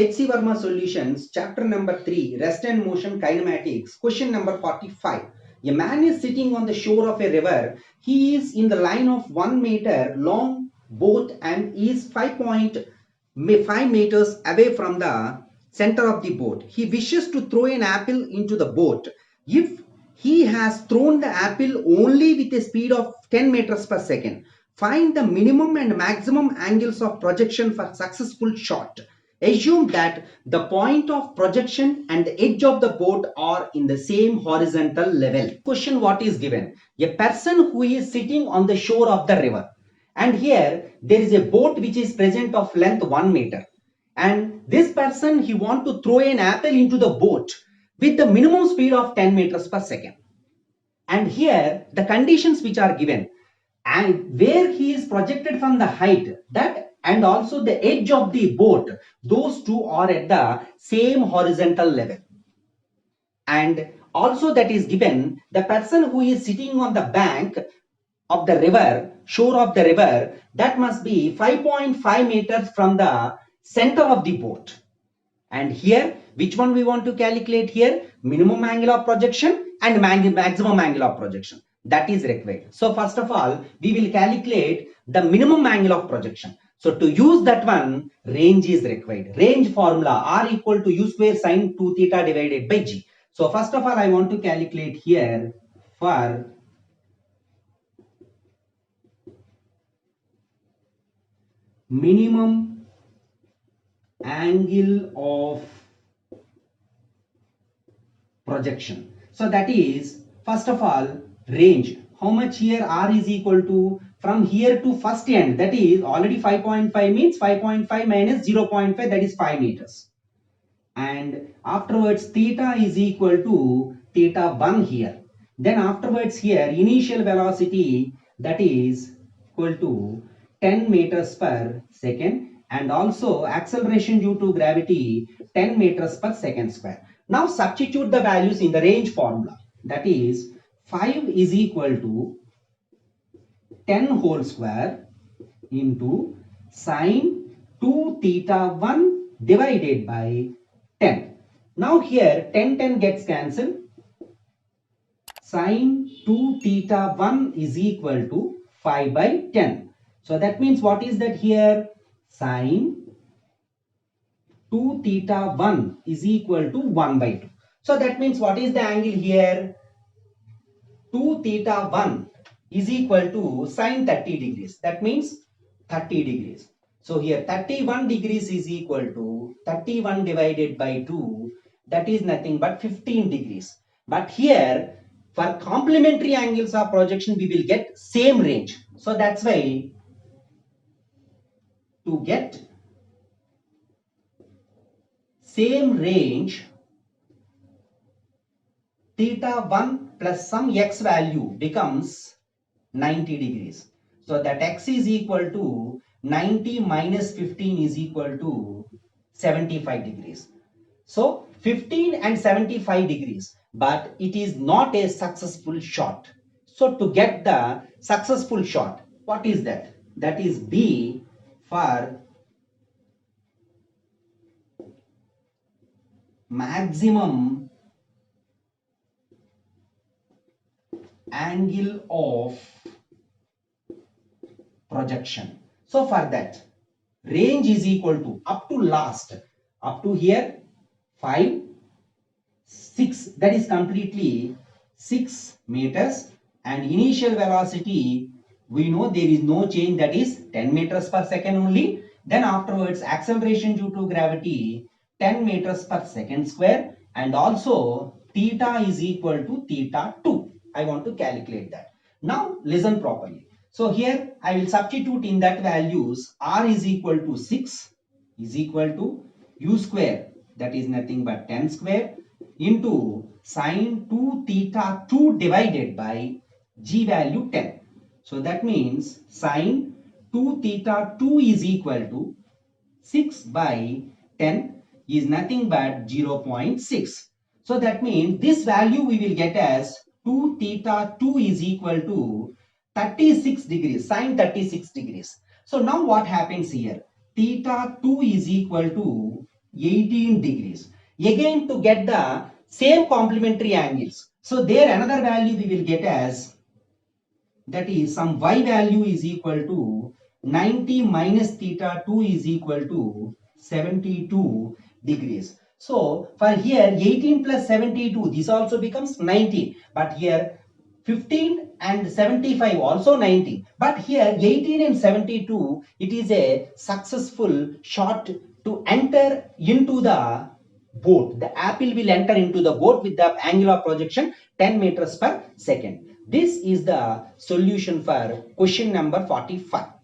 H.C. Verma Solutions, chapter number 3, Rest and Motion Kinematics, question number 45. A man is sitting on the shore of a river. He is in the line of 1 meter long boat and is 5.5 meters away from the center of the boat. He wishes to throw an apple into the boat. If he has thrown the apple only with a speed of 10 meters per second, find the minimum and maximum angles of projection for successful shot. Assume that the point of projection and the edge of the boat are in the same horizontal level. Question what is given? A person who is sitting on the shore of the river, and here there is a boat which is present of length 1 meter, and this person he want to throw an apple into the boat with the minimum speed of 10 meters per second. And here the conditions which are given, and where he is projected from the height, that and also the edge of the boat, those two are at the same horizontal level. And also that is given, the person who is sitting on the bank of the river, shore of the river, that must be 5.5 meters from the center of the boat. And here which one we want to calculate here? Minimum angle of projection and maximum angle of projection, that is required. So first of all we will calculate the minimum angle of projection. So to use that one, range is required. Range formula R equal to U square sine 2 theta divided by G. So first of all I want to calculate here for minimum angle of projection. So that is first of all range. How much here? R is equal to from here to first end, that is already 5.5 means 5.5 minus 0.5, that is 5 meters. And afterwards theta is equal to theta 1 here. Then afterwards here initial velocity, that is equal to 10 meters per second, and also acceleration due to gravity 10 meters per second square. Now substitute the values in the range formula, that is 5 is equal to 10 whole square into sine 2 theta 1 divided by 10. Now here 10 gets cancelled. Sine 2 theta 1 is equal to 5 by 10. So that means what is that here? Sine 2 theta 1 is equal to 1 by 2. So that means what is the angle here? 2 theta 1 is equal to sine 30 degrees. That means 30 degrees. So here 31 degrees is equal to 31 divided by 2. That is nothing but 15 degrees. But here for complementary angles of projection we will get same range. So that's why to get same range, theta 1 plus some x value becomes 90 degrees. So that x is equal to 90 minus 15 is equal to 75 degrees. So 15 and 75 degrees, but it is not a successful shot. So to get the successful shot, what is that? That is B for maximum angle of projection. So for that, range is equal to up to last, up to here 5, 6, that is completely 6 meters, and initial velocity we know there is no change, that is 10 meters per second only. Then afterwards acceleration due to gravity 10 meters per second square, and also theta is equal to theta 2. I want to calculate that. Now listen properly. So here I will substitute in that values. R is equal to 6 is equal to U square, that is nothing but 10 square, into sine 2 theta 2 divided by G value 10. So that means sine 2 theta 2 is equal to 6 by 10 is nothing but 0.6. So that means this value we will get as 2 theta 2 is equal to 36 degrees, sine 36 degrees. So now what happens here? Theta 2 is equal to 18 degrees. Again, to get the same complementary angles. So there another value we will get as, that is, some y value is equal to 90 minus theta 2 is equal to 72 degrees. So for here 18 plus 72, this also becomes 19. But here 15 and 75 also 19. But here 18 and 72, it is a successful shot to enter into the boat. The apple will enter into the boat with the angle of projection 10 meters per second. This is the solution for question number 45.